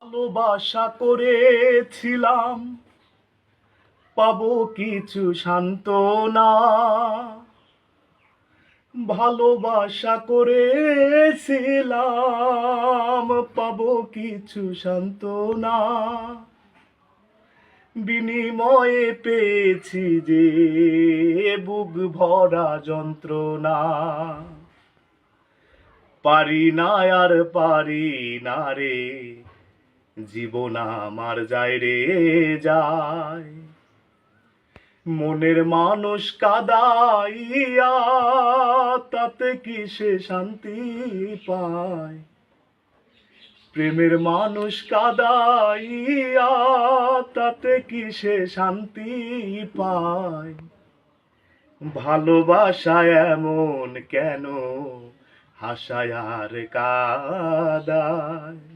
ভালোবাসা করেছিলাম পাবো কিছু সান্ত্বনা। ভালোবাসা করেছিলাম পাবো কিছু সান্ত্বনা। বিনিময়ে পেয়েছি যে বুক ভরা যন্ত্রণা। পারি না আর পারি না রে, জীবন আমার যায় রে যায়। মনের মানুষ কাদাইয়া তাতে কি সে শান্তি পায়? প্রেমের মানুষ কাদাইয়া তাতে কি সে শান্তি পায়? ভালোবাসা এমন কেন হাসায় আর কাদায়?